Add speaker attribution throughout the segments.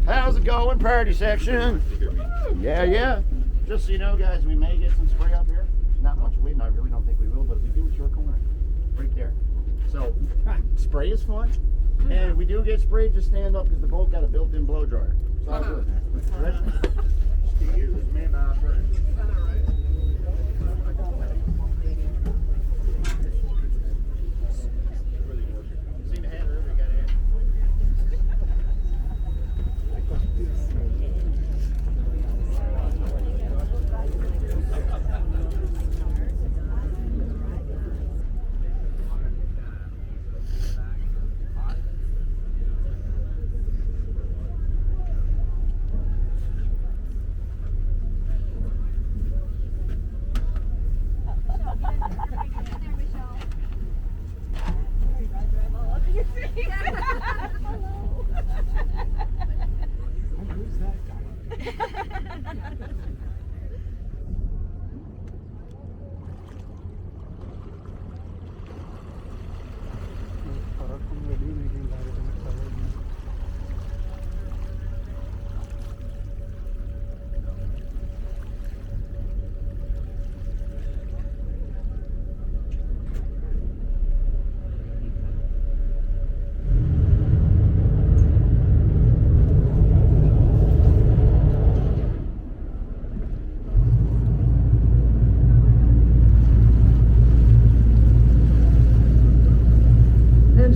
Speaker 1: How's it going, party section? Yeah. Just so you know, guys, we may get some spray up here. Not much wind, I really don't think we will, but if we do, short corner. Right there. So, spray is fun. And if we do get sprayed, just stand up because the boat got a built-in blow dryer. So I'll do it. Ready? Excuse me, my friend. Seen the header, we got it.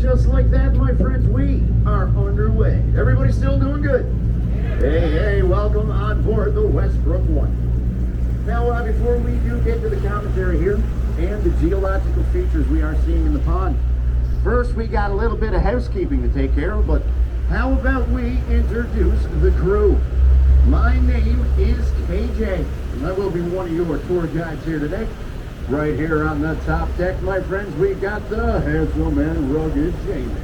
Speaker 1: Just like that, my friends, we are underway. Everybody still doing good? Hey, welcome on board the Western Brook Pond. Now, before we do get to the commentary here and the geological features we are seeing in the pond, first we got a little bit of housekeeping to take care of, but how about we introduce the crew? My name is KJ, and I will be one of your tour guides here today. Right here on the top deck, my friends, we got the handsome and rugged Jamie.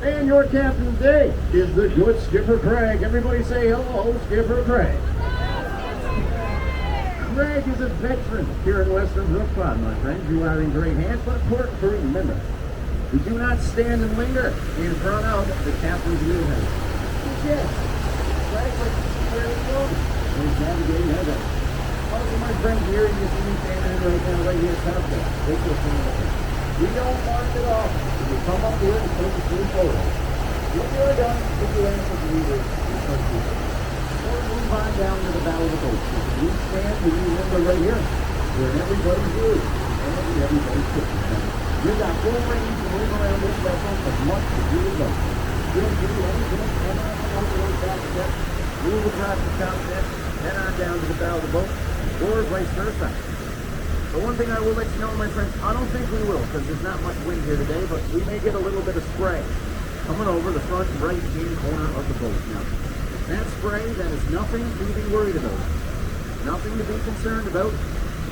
Speaker 1: And your captain today is the good Skipper Craig. Everybody say hello, Skipper Craig. Craig is a veteran here in Western Brook Pond, my friends. You are in great hands, but important to remember, we do not stand and linger in front of the captain's wheelhouse. Yes, Craig, where are you going? He's navigating heaven. Also, my friends, here you see me standing right now, right here, top there. We don't mark it off. We come up here and take a few photos. When you're done, put your hands up the leader. Or move on down to the bow of the boat. We stand and we remember right here. We're in everybody's view. And everybody's picture. You got full range to move around this vessel as much as you would like. We'll do anything, come on over the back deck, move across the top deck, head on down to the bow of the boat, or vice versa. The one thing I will let you know, my friends, I don't think we will, because there's not much wind here today, but we may get a little bit of spray coming over the front right-hand corner of the boat. Now, that spray, that is nothing to be worried about, nothing to be concerned about,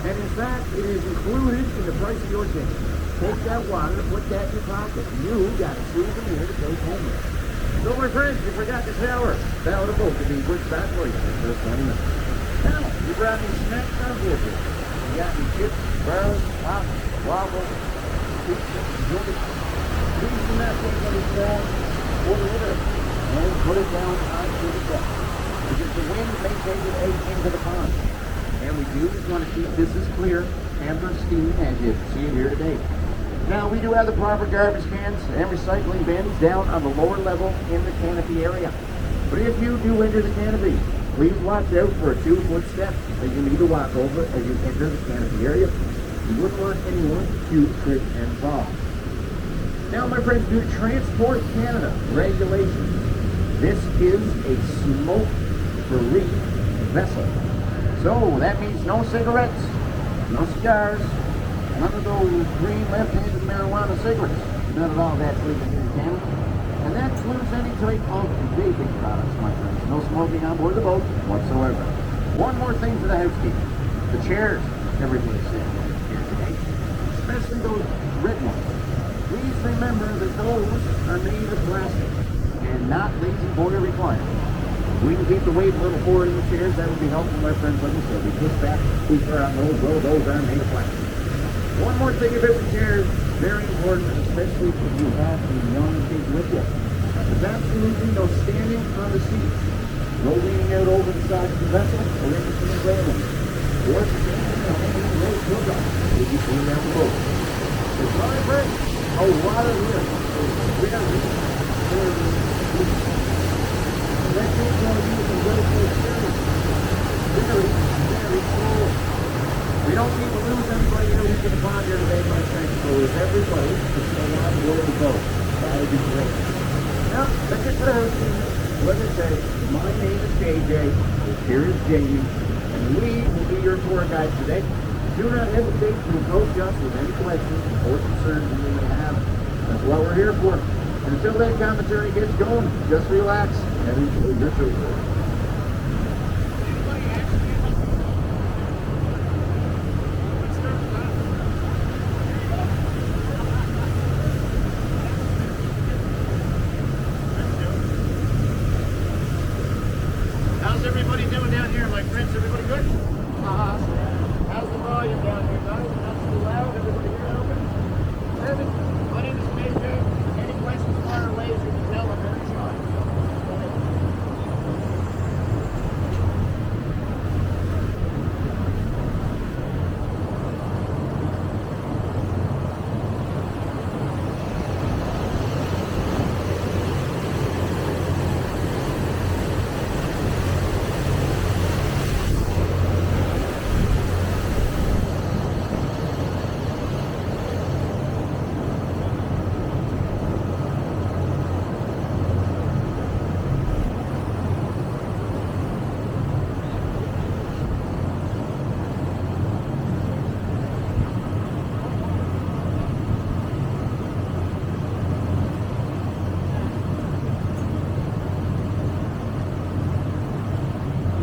Speaker 1: and in fact, it is included in the price of your ticket. Take that water, put that in your pocket. You got a souvenir to take home with. So, my friends, you forgot to shower. Bow of the boat to be good spot for you for the first 20 minutes. Now, you brought me snacks on board here. You got me chips, burgers, pops, waffles, pizza, yogurt. Please do not take any small order with it and put it down onto the deck. Because the wind may take it out into the pond. And we do just want to keep this as clear and pristine as you see it here today. Now, we do have the proper garbage cans and recycling bins down on the lower level in the canopy area. But if you do enter the canopy, please watch out for a 2-foot step that you need to walk over as you enter the canopy area. You wouldn't want anyone to trip and fall. Now, my friends, due to Transport Canada regulations, this is a smoke-free vessel. So that means no cigarettes, no cigars, none of those green left-handed marijuana cigarettes. None of all that's legal here in Canada. And that includes any type of vaping products, my friends. No smoking on board the boat whatsoever. One more thing for the housekeeping. The chairs, everybody's sitting here today, especially those red ones. Please remember that those are made of plastic and not lazy boy recliners. We can keep the weight a little forward in the chairs. That would be helpful, my friends. Like I said, we push back too far on those. Well, those are made of plastic. One more thing about the chairs, very important, especially if you have a young kid take with you. There's absolutely no standing on the seats, no leaning out over the side of the vessel or in between railings, or standing on any road hookup as you swing down the boat. There's not a break. A lot of here is very, that takes all you some very cool experience. Very, very cool. We don't need to lose anybody here who's in the pond here today, my friends. So if everybody is still on board the boat, that would be great. Now, let's get to the hosting. Let me say, my name is JJ, here is Jamie, and we will be your tour guide today. Do not hesitate to approach us with any questions or concerns you may have. That's what we're here for. And until that commentary gets going, just relax and enjoy your tour.
Speaker 2: How's everybody doing down here, my friends? Everybody good? How's the volume down here, guys? Not too loud? Everybody here open? Perfect. My name is Major. Any questions, fire away. As you can tell, I'm very shy. Go ahead.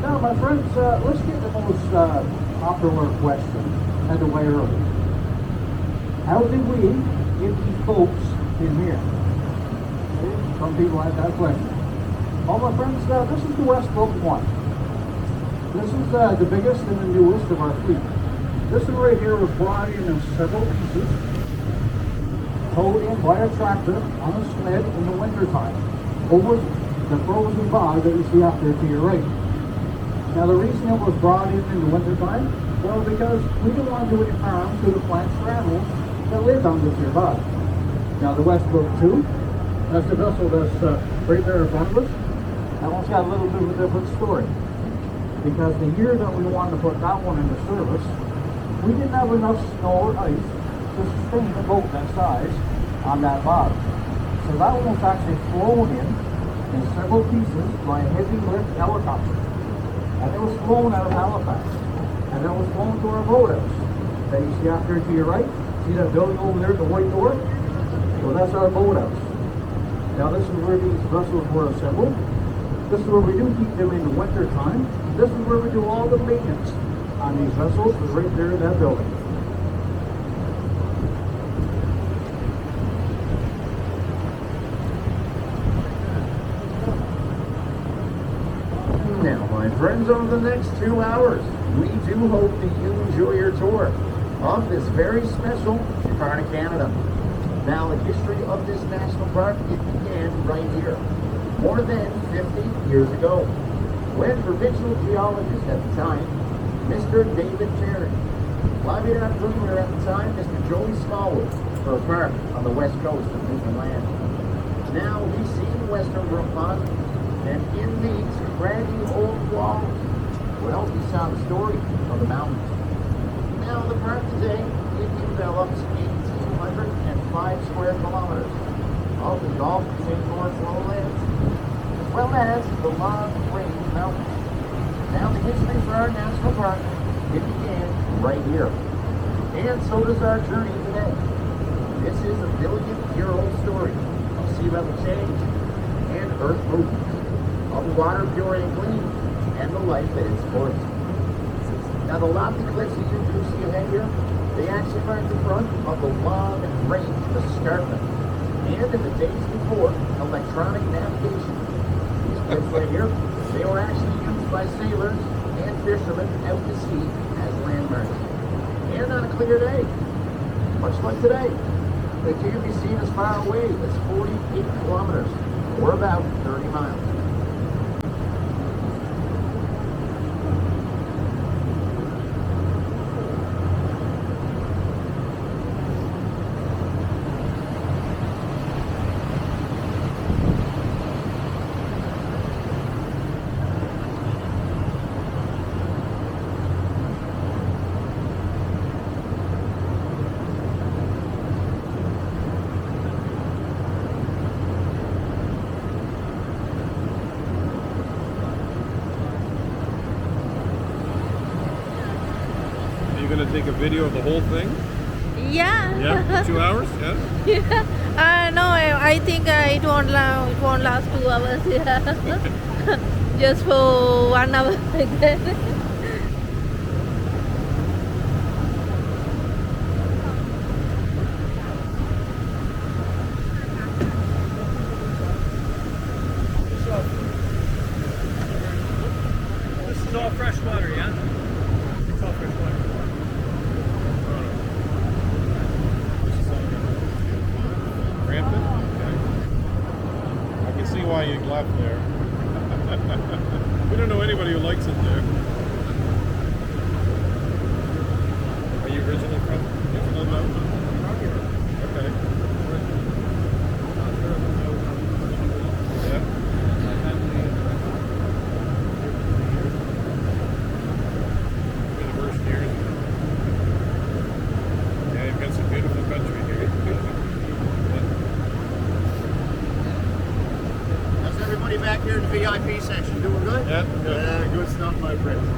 Speaker 3: Now, my friends, let's get the most popular question out of the way early. How did we get these boats in here? Okay, some people have that question. Well, my friends, this is the Western Brook Pond. This is the biggest and the newest of our fleet. This one right here was brought in several pieces, towed in by a tractor on a sled in the wintertime over the frozen bog that you see out there to your right. Now the reason it was brought in the wintertime, well, because we didn't want to do any harm to the plants or animals that live on this here bog. Now the West Brook 2, that's the vessel that's right there in front of us. That one's got a little bit of a different story. Because the year that we wanted to put that one into service, we didn't have enough snow or ice to sustain a boat that size on that bog. So that one was actually flown in several pieces by a heavy lift helicopter. And it was flown out of Halifax. And it was flown to our boathouse that you see out there to your right. See that building over there, the white door? Well, that's our boathouse. Now this is where these vessels were assembled. This is where we do keep them in the winter time. This is where we do all the maintenance on these vessels, is right there in that building.
Speaker 1: Now, my friends, over the next 2 hours, we do hope that you enjoy your tour of this very special part of Canada. Now, the history of this national park, it began right here, more than 50 years ago, when provincial geologist at the time, Mr. David Fjord, Lieutenant Premier at the time, Mr. Joey Smallwood, for a park on the west coast of Newfoundland. Now, we see the Western Brook Pond, and in these craggy old walls, well, we saw the story of the mountains. Now, the park today, it envelops 1,805 square kilometers of the Gulf and St. Lawrence lowlands, as well as the Long Range Mountains. Now, the history for our national park, it began right here. And so does our journey today. This is a billion-year-old story of sea level change and earth movement, of water pure and clean, and the life that it supports. Now, the lofty cliffs that you do see ahead here, they actually mark the front of the Long Range escarpment. And in the days before electronic navigation, these cliffs right here, they were actually used by sailors and fishermen out to sea as landmarks. And on a clear day, much like today, they can be seen as far away as 48 We're about 30 miles.
Speaker 4: Are you going to take a video of the whole thing?
Speaker 5: Yeah.
Speaker 4: Yeah? 2 hours? Yeah?
Speaker 5: Yeah. No, I think it won't last 2 hours. Yeah. Just for 1 hour like that.
Speaker 4: This is all fresh water, yeah? It's all fresh water. Rampant? Okay. I can see why you left there. We don't know anybody who likes it there. Are you originally from Newfoundland? Okay. Yeah. For the first years. Yeah, you've got some beautiful country here.
Speaker 2: How's everybody back here in the VIP section? Doing good?
Speaker 4: Yeah, good.
Speaker 2: Good stuff, my friends.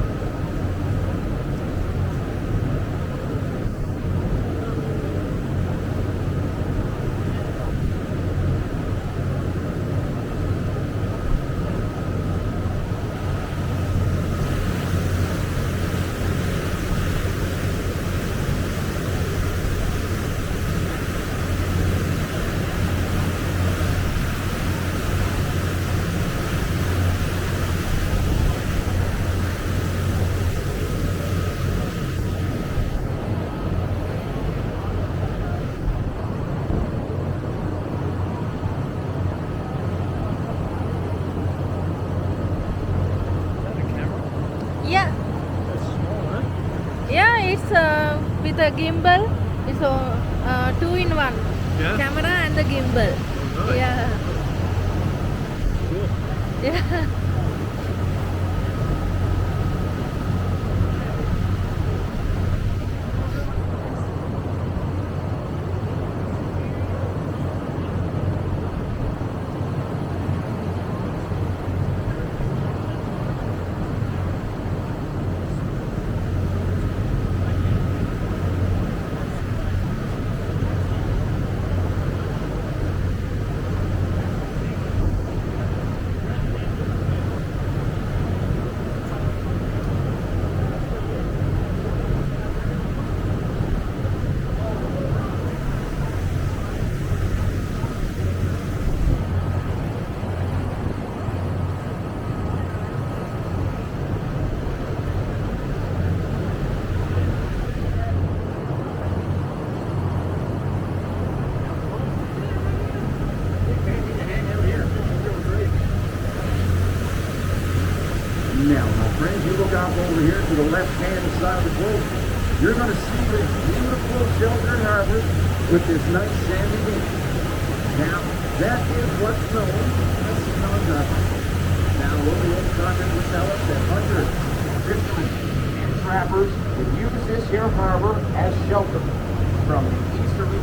Speaker 5: Yeah. Yeah, it's with a gimbal. It's a 2-in-1.
Speaker 4: Yeah?
Speaker 5: Camera and the gimbal.
Speaker 4: Oh, nice.
Speaker 5: Yeah.
Speaker 4: Cool.
Speaker 5: Yeah.
Speaker 1: Now, my friends, you look out over here to the left-hand side of the boat. You're going to see this beautiful sheltered harbor with this nice sandy beach. Now, that is what's known as Conduct. Now, local content would tell us that hunters, fishermen, and trappers would use this here harbor as shelter from the easterly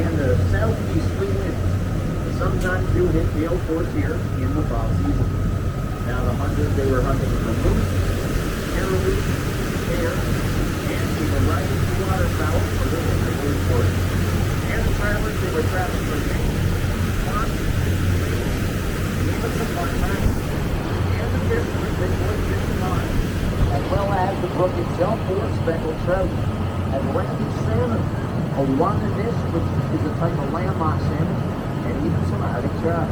Speaker 1: and the southeasterly winds. Sometimes do hit gale force here in the fall season. Now the hunters, they were hunting for moose, caribou, hare, and a variety of waterfowl for their winter sport. And the trappers, they were trapping for game, swamp, even some farmland. And the fishermen, they would fish pond, as well as the brook itself for speckled trout, Atlantic salmon, a wanda dish, which is a type of landlocked salmon, and even some Arctic trout.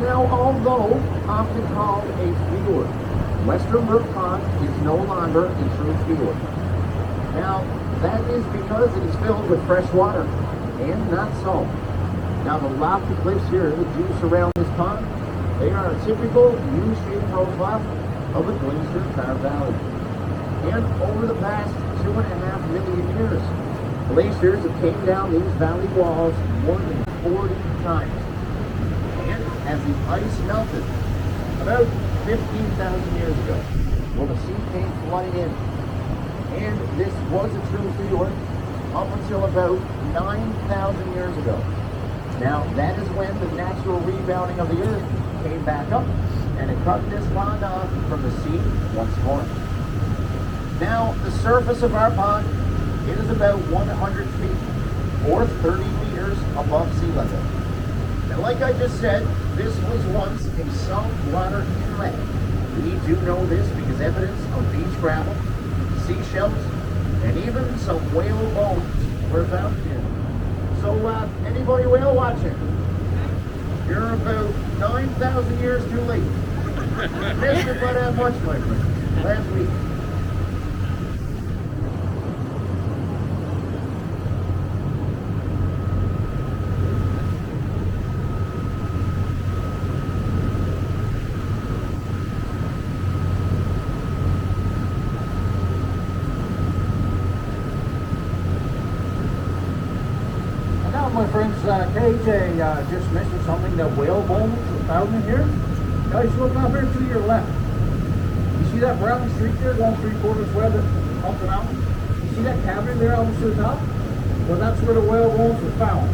Speaker 1: Now, although often called a fjord, Western Brook Pond is no longer a true fjord. Now, that is because it is filled with fresh water and not salt. Now, the lofty cliffs here that do surround this pond, they are a typical U-shaped profile of a glacier-carved valley. And over the past 2.5 million years, glaciers have came down these valley walls more than 40 times. And as the ice melted, about 15,000 years ago, well, the sea came flooding in. And this was a true fjord up until about 9,000 years ago. Now, that is when the natural rebounding of the earth came back up, and it cut this pond off from the sea once more. Now, the surface of our pond, it is about 100 feet, or 30 meters above sea level. Now, like I just said, this was once a saltwater inlet. We do know this because evidence of beach gravel, seashells, and even some whale bones were found here. So, anybody whale watching? You're about 9,000 years too late. Missed it by that much, my friend. Last week.
Speaker 3: My friends, KJ just mentioned something that whale bones were found in here. Guys, look up here to your left. You see that brown streak there going 3/4 way up the mountain? You see that cavity there almost to the top? Well, that's where the whale bones were found.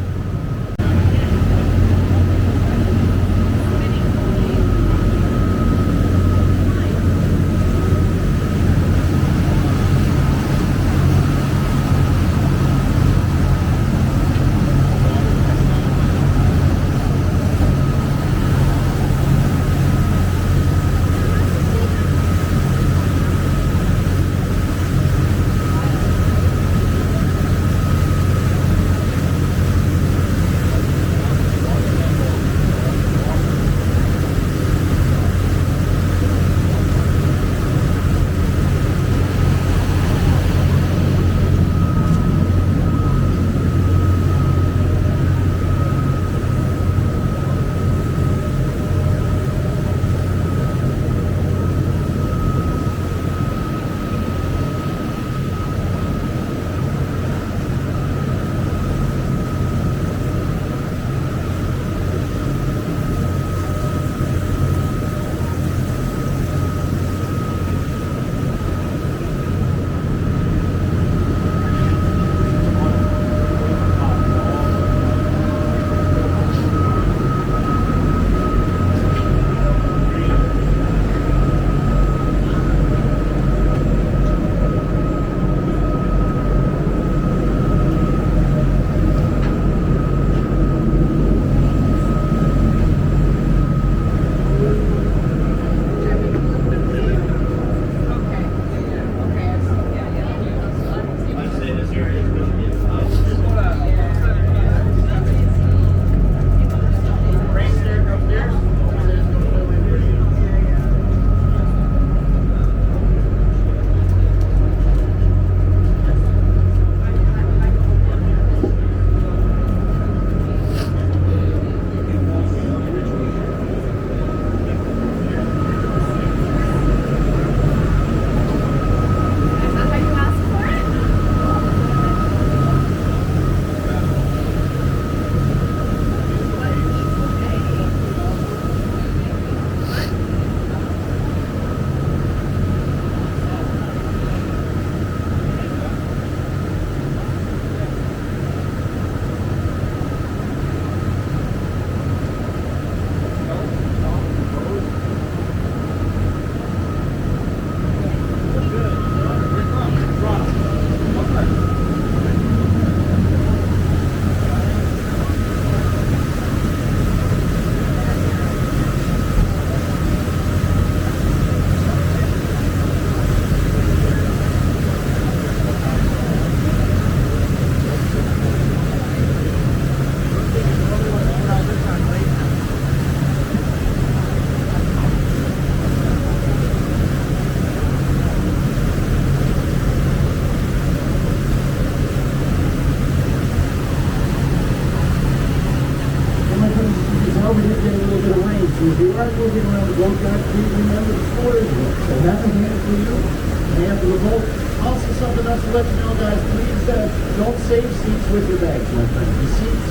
Speaker 1: if you are moving around the boat, guys, please remember the storage room. So have a hand for you, a hand for the boat. Also, something else to let you know, guys, please don't save seats with your bags, my friend. The seats,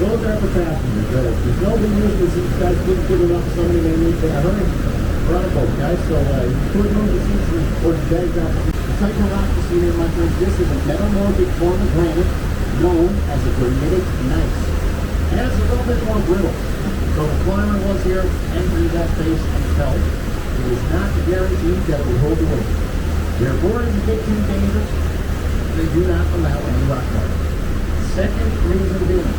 Speaker 1: those are for passengers. There's nobody using the seats, guys. Please give them up. Somebody may need to hurry. We're on a boat, guys, so you could move the seats or the bags out. The type of rock you see here, my friends, this is a metamorphic form of granite known as a granitic gneiss. And it's a little bit more brittle. So the climber was here, entering that face and felt it is not guaranteed that it will hold the weight. Therefore, it is a bit too dangerous. They do not allow any rock climbing. Second reason being,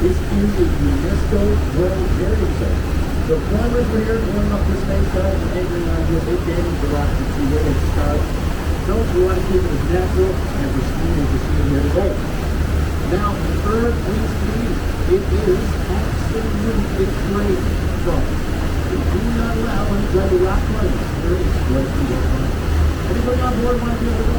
Speaker 1: this is a UNESCO World Heritage Site. So climbers were here going up this face, guys, and anchoring on here. They damage the rocks and see where they start. So we want to keep it as natural and pristine as you see here today. Now, third reason being, it is absolutely great fun. We do not allow any type of rock climbing. There is great fun. Anybody on board want to be able to go?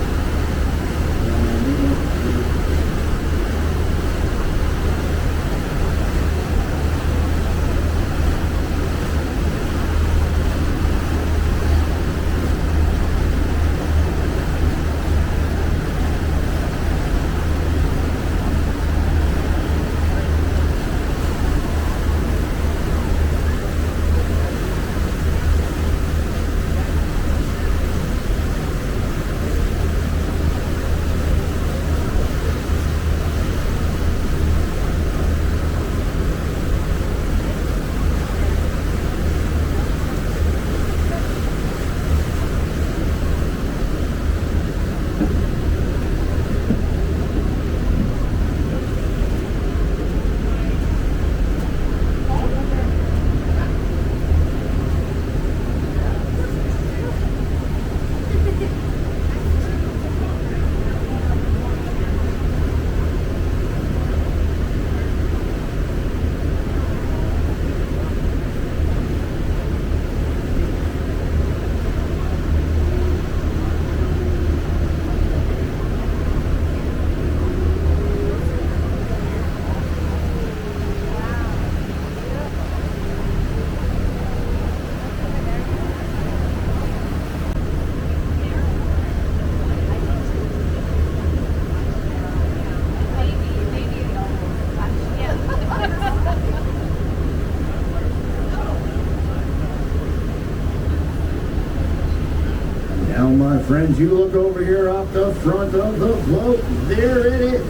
Speaker 1: Now, my friends, you look over here off the front of the boat. There it is.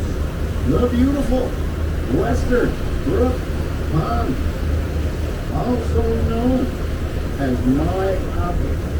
Speaker 1: The beautiful Western Brook Pond, also known as my opera.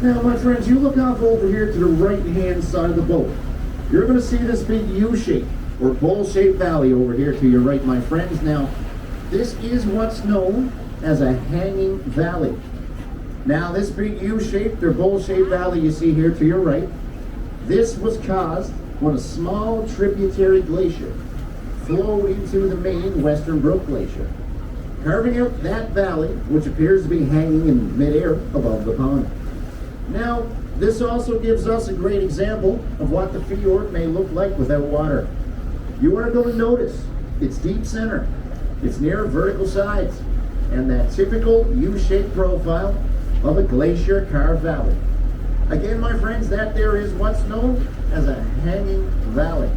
Speaker 1: Now, my friends, you look off over here to the right-hand side of the boat. You're going to see this big U-shape or bowl-shaped valley over here to your right, my friends. Now, this is what's known as a hanging valley. Now, this big U-shaped or bowl-shaped valley you see here to your right, this was caused when a small tributary glacier flowed into the main Western Brook Glacier, carving out that valley, which appears to be hanging in midair above the pond. Now, this also gives us a great example of what the fjord may look like without water. You are going to notice its deep center, its near vertical sides, and that typical U-shaped profile of a glacier carved valley. Again, my friends, that there is what's known as a hanging valley.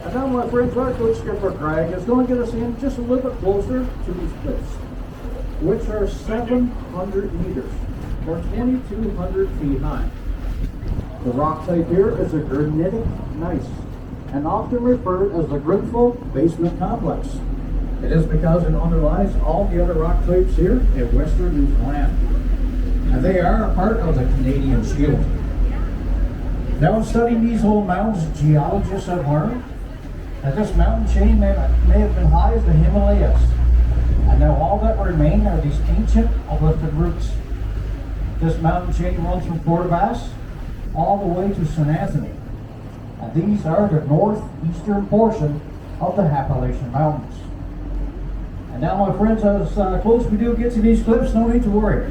Speaker 3: And now, my friends, our good skipper Greg is going to get us in just a little bit closer to these cliffs, which are 700 meters, or 2,200 feet high. The rock type here is a granitic gneiss, and often referred as the Grenfell Basement Complex. It is because it underlies all the other rock types here in Western Newfoundland, and they are a part of the Canadian Shield. Now, in studying these old mountains, geologists have learned that this mountain chain may have been high as the Himalayas, and now all that remain are these ancient uplifted roots. This mountain chain runs from Port all the way to St. Anthony, and these are the northeastern portion of the Appalachian Mountains. And now, my friends, as close we do get to these cliffs, no need to worry.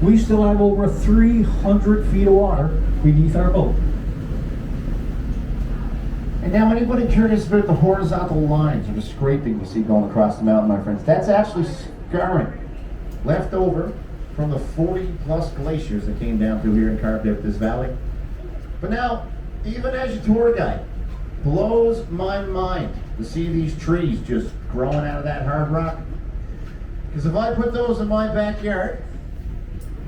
Speaker 3: We still have over 300 feet of water beneath our boat.
Speaker 2: And now, anybody curious about the horizontal lines or the scraping you see going across the mountain, my friends? That's actually scarring left over from the 40-plus glaciers that came down through here and carved out this valley. But now, even as your tour guide, blows my mind to see these trees just growing out of that hard rock. Because if I put those in my backyard,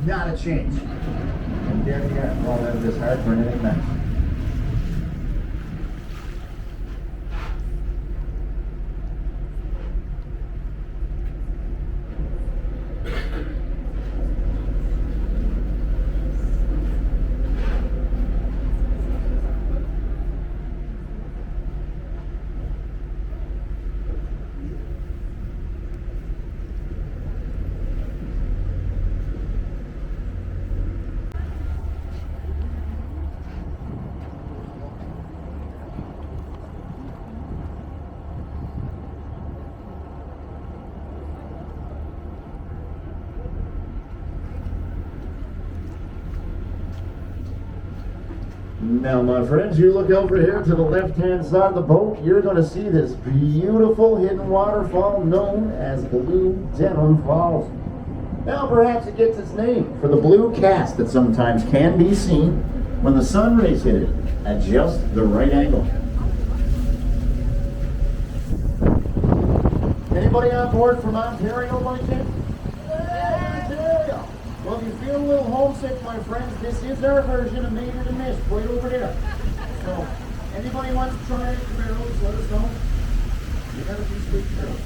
Speaker 2: not a chance. And there they are, all out of this hard granitic gneiss. Now, my friends, you look over here to the left-hand side of the boat, you're going to see this beautiful hidden waterfall known as Blue Denim Falls. Now, perhaps it gets its name for the blue cast that sometimes can be seen when the sun rays hit it at just the right angle. Anybody on board from Ontario, by chance? Ontario! Well, if you feel a little homesick, my friends, this is our version of Maiden and Mist right over there. So, anybody wants to try it, Camaros, let us know. You gotta be sweet, girls.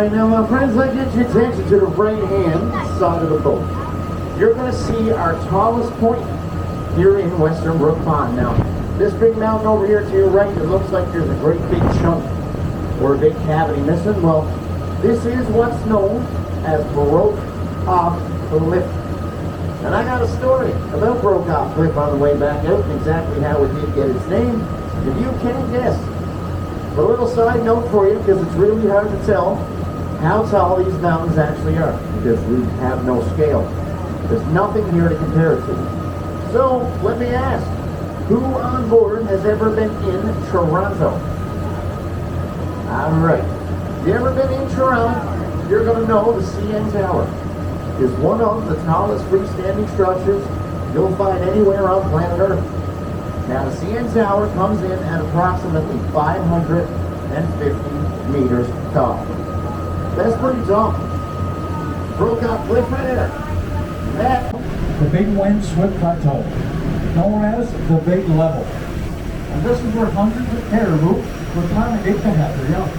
Speaker 1: right, now my friends, I get your attention to the right-hand side of the boat. You're going to see our tallest point here in Western Brook Pond. Now, this big mountain over here to your right, it looks like there's a great big chunk or a big cavity missing. Well, this is what's known as Broke Off Cliff. And I got a story about Broke Off Cliff on the way back out and exactly how it did get its name. If you can't guess, a little side note for you, because it's really hard to tell how tall these mountains actually are, because we have no scale. There's nothing here to compare it to. So, let me ask, who on board has ever been in Toronto? Alright. If you ever been in Toronto, you're going to know the CN Tower is one of the tallest freestanding structures you'll find anywhere on planet Earth. Now, the CN Tower comes in at approximately 550 meters tall. That's pretty tall. Broke Off Cliff right there. That
Speaker 3: The Big Windswept Plateau, known as the Big Level. And this is where hundreds of caribou were congregate to have their young.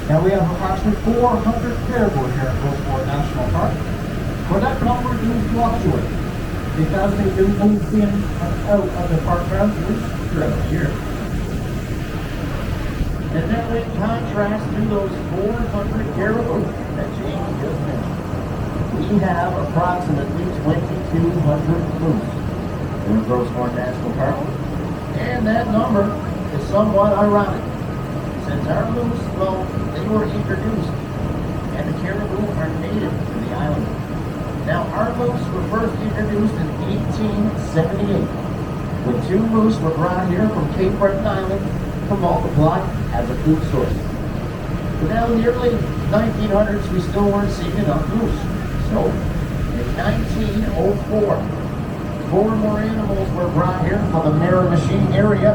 Speaker 3: Now we have approximately 400 caribou here at Gros Morne National Park, but that number do fluctuate because they do move in and out of the park boundaries throughout the year.
Speaker 1: And now in contrast to those 400 caribou that James just mentioned, we have approximately 2,200 moose in Gros Morne National Park. And that number is somewhat ironic, since our moose, well, they were introduced, and the caribou are native to the island. Now, our moose were first introduced in 1878, when 2 moose were brought here from Cape Breton Island to multiply as a food source. But now in the early 1900s, we still weren't seeing enough moose. So, in 1904, 4 more animals were brought here from the Miramichi area.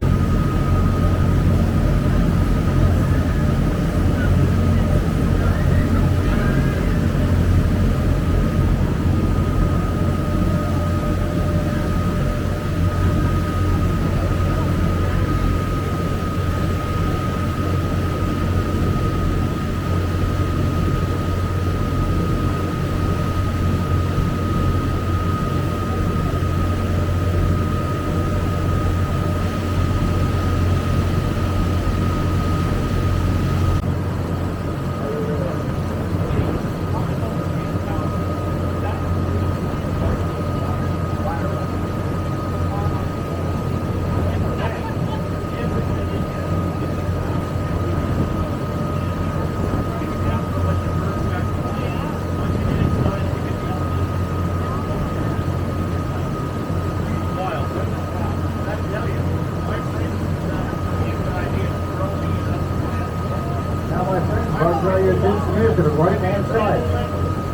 Speaker 1: Your attention here to the right-hand side.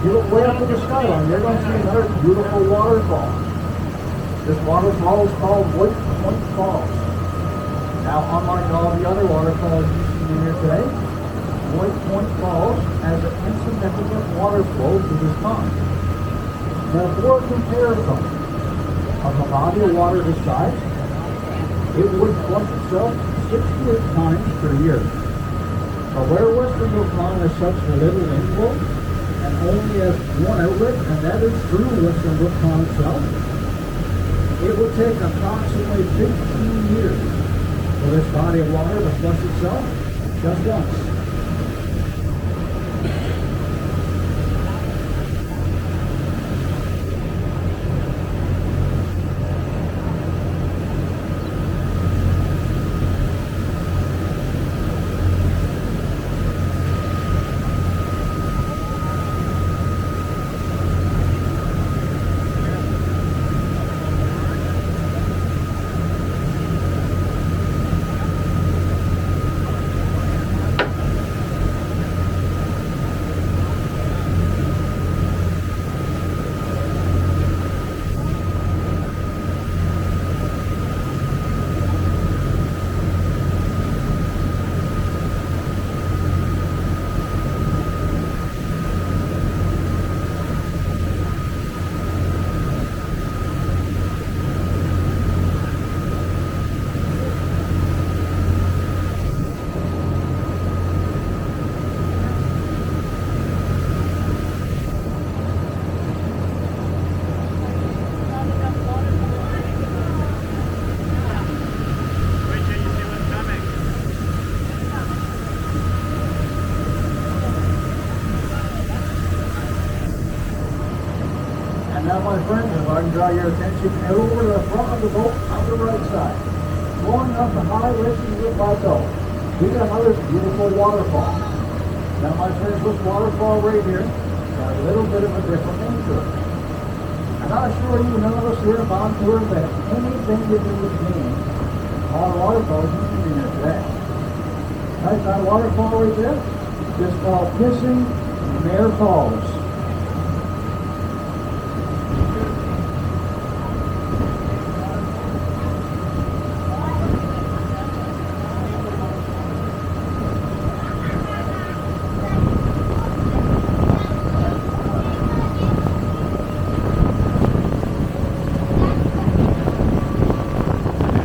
Speaker 1: You look way up to the skyline, you're going to see another beautiful waterfall. This waterfall is called White Point Falls. Now, unlike all the other waterfalls you see here today, White Point Falls has an insignificant water flow to this pond. Now, for a comparison of a body of water this size, it would flush itself 6 to 8 times per year. But where Western Brook Pond has such little inflow and only has one outlet, and that is through Western Brook Pond itself, it will take approximately 15 years for this body of water to flush itself just once.
Speaker 3: friends, if I can draw your attention, head over to the front of the boat on the right side. Going up the high Western Plateau, we got another beautiful waterfall. Now my friends, this waterfall right here got a little bit of a different name to it. I'm not sure you none of us here at BonTours that anything to do with names on waterfalls you can be here today. Right, that waterfall right there is called Pissing Mare Falls.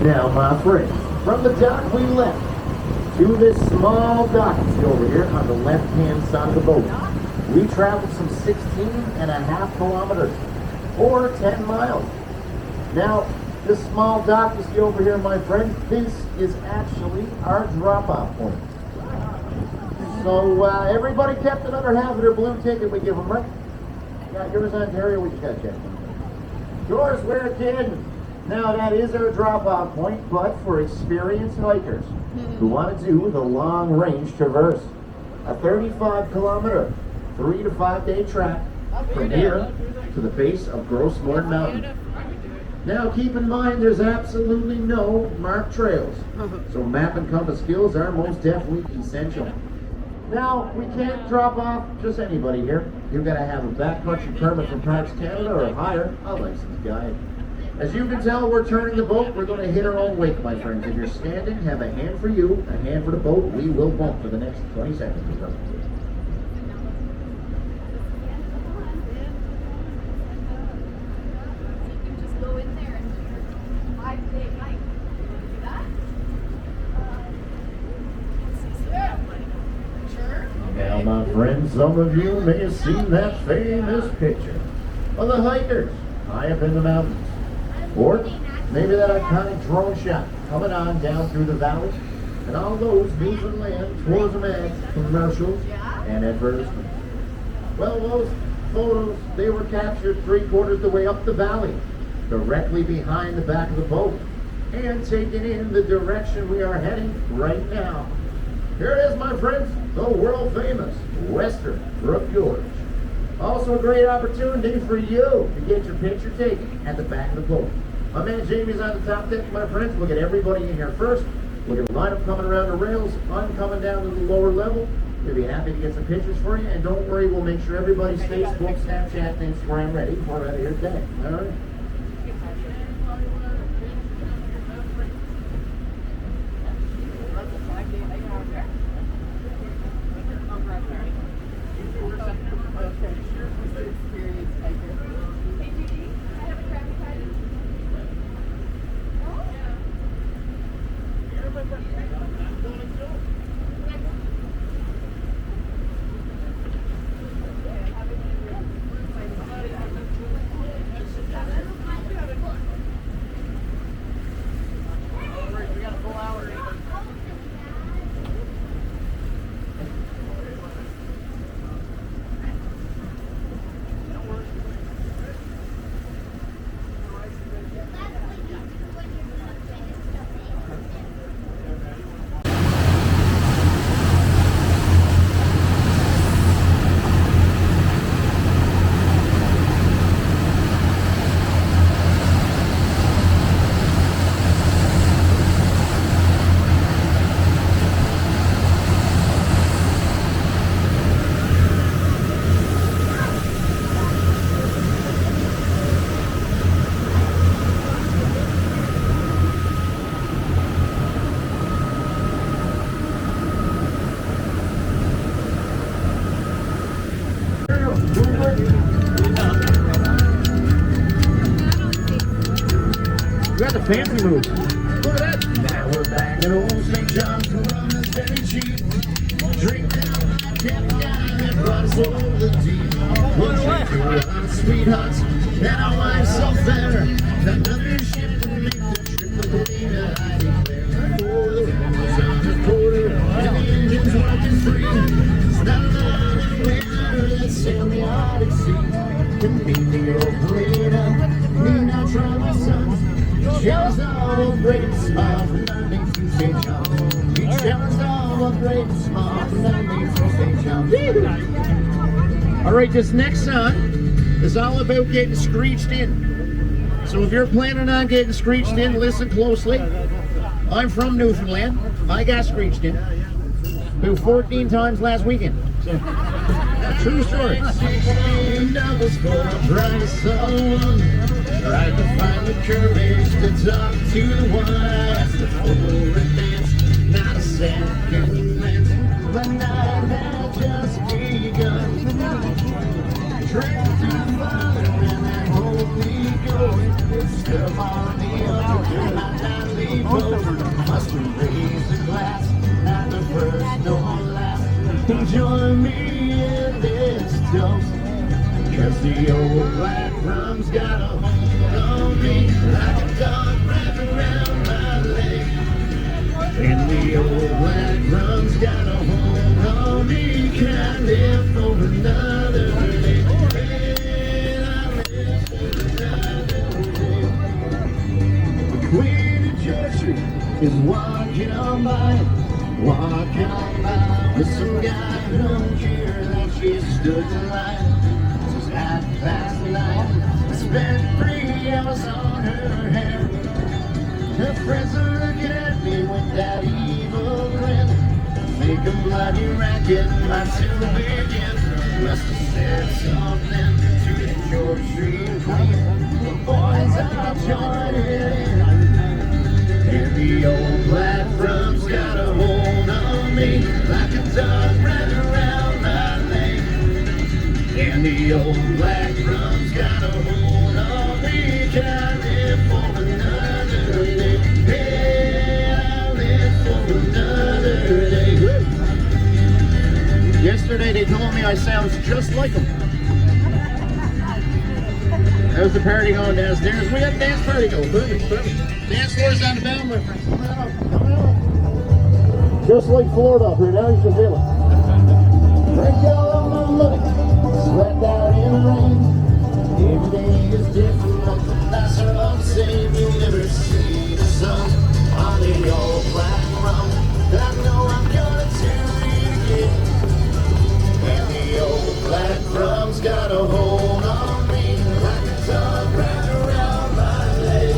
Speaker 1: Now, my friends, from the dock we left to this small dock you see over here on the left-hand side of the boat, we traveled some 16.5 kilometers, or 10 miles. Now, this small dock you see over here, my friend, this is actually our drop-off point. So, everybody kept another half of their blue ticket we give them, right? Yeah, yours, Ontario, we just got to check. Yours, we're kidding. Now that is our drop-off point, but for experienced hikers who want to do the long-range traverse. A 35-kilometer, 3 to 5 day trek from here to the base of Gros Morne Mountain. Now keep in mind there's absolutely no marked trails, so map and compass skills are most definitely essential. Now, we can't drop off just anybody here. You've got to have a backcountry permit from Parks Canada or hire a licensed guide. As you can tell, we're turning the boat. We're going to hit our own wake, my friends. If you're standing, have a hand for you, a hand for the boat. We will bump for the next 20 seconds or so. Now, my friends, some of you may have seen that famous picture of the hikers high up in the mountains. Or maybe that iconic drone shot coming on down through the valley and all those Newfoundland tourism ads, commercials, and advertisements. Well, those photos, they were captured 3/4 the way up the valley, directly behind the back of the boat, and taken in the direction we are heading right now. Here it is, my friends, the world famous Western Brook Fjord. Also a great opportunity for you to get your picture taken at the back of the boat. My man Jamie's on the top deck, my friends. We'll get everybody in here first. We'll get a lineup coming around the rails, I'm coming down to the lower level. We'll be happy to get some pictures for you, and don't worry, we'll make sure everybody's Facebook, Snapchat, and Instagram ready before we're out of here today. All right? You got the fancy moves. Look at that. Now we're back at old St. John's. The rum is very cheap. Drink down, kept down, and brought us over the deep. We'll drink to a lot of sweethearts, and our wives so fair. That another ship will make the trip of the day that I declare. For the room is on the quarter, and the engine's working free. It's not another winter that sail the Arctic Sea. And meet the operator. great small, all right, this next song is all about getting screeched in. So if you're planning on getting screeched in, listen closely. I'm from Newfoundland. I got screeched in about 14 times last weekend. So, a true story. $16 for a price of one. Tried to find the courage to talk to the one I asked to for a dance. Not a second glance, but night had just begun. Train to the fire and that holy ghost. Step on the altar, not leave both. Must raise the glass, not the first nor last. Join me in this toast, 'cause the old black rum's got a hold on me like a dog wrapped around my leg. And the old black rum's got a hold on me. Can I live for another day? Can I live for another day? The Queen of Georgia is walking on by. Walking on by with some guy who don't care that she stood in line. It's 9:30. I spent 3 hours on her hair. Her friends are looking at me with that evil grin. Make a bloody racket, my two begin. Must have said something to the George Street Queen. The boys are joining in. And the old black rum's got a hold on me like a dog wrapped around my leg. And the old black rum's got a hold on me. Can I live for another day? Can I live for another day? Woo! Yesterday they told me I sound just like them. How's the party going downstairs? We got dance party going. Perfect. Dance floor's on the bell, my friends. Come on. Just like Florida up here now, you should feel it. Drink all my money, slept out in the rain. Every day is different, but the nights are all the same. You'll never see the sun on the old black rum. I know I'm gonna do it again. And the old black rum's got a hold on me like a dog wrapped around my leg.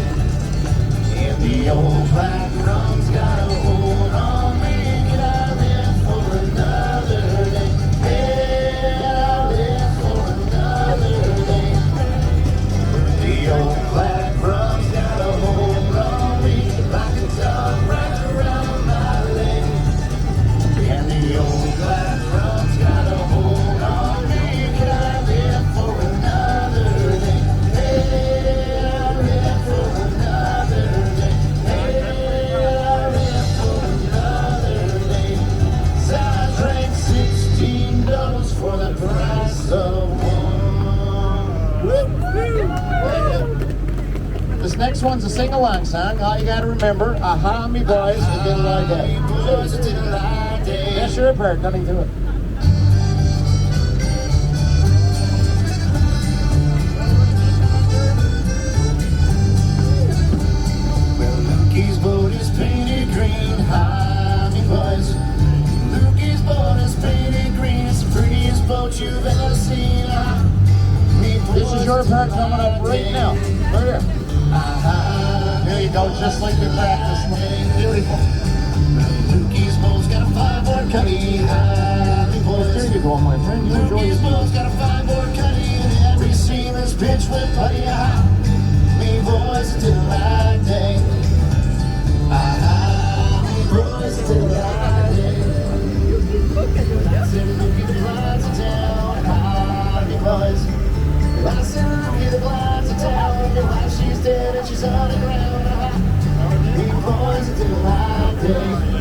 Speaker 1: And the old black rum's got a hold on me. Can I live for another day? Can I live for another day? The old black rum's got a hold on me like a dog wrapped around my leg. And the old black rum's got a hold on me. Can I live for another day? Can I live for another day? Can I live for another day? So I drank $16 for the price of one. This next one's a sing-along song. All you gotta remember, aha, me boys, it didn't lie day. That's your part, nothing to it. Well, Lukey's boat is painted green, hi, me boys. Lukey's boat is painted green, it's the prettiest boat you've ever seen. This is your part coming up right now. Right here. There you go, just like we practiced. Beautiful. Lukey's boat's got a 5-board cuddy. There you go, my friend. You enjoy Lukey's boat's got a 5-board cuddy, and every seam is pitched with putty. Me boys, it's a light day. Me boys, it's a light day. That's it, Lukey, the blinds are down. Me boys. I said, Lukey, the blinds are down. Your wife, she's dead and she's on the ground. Me boys, it's a light day.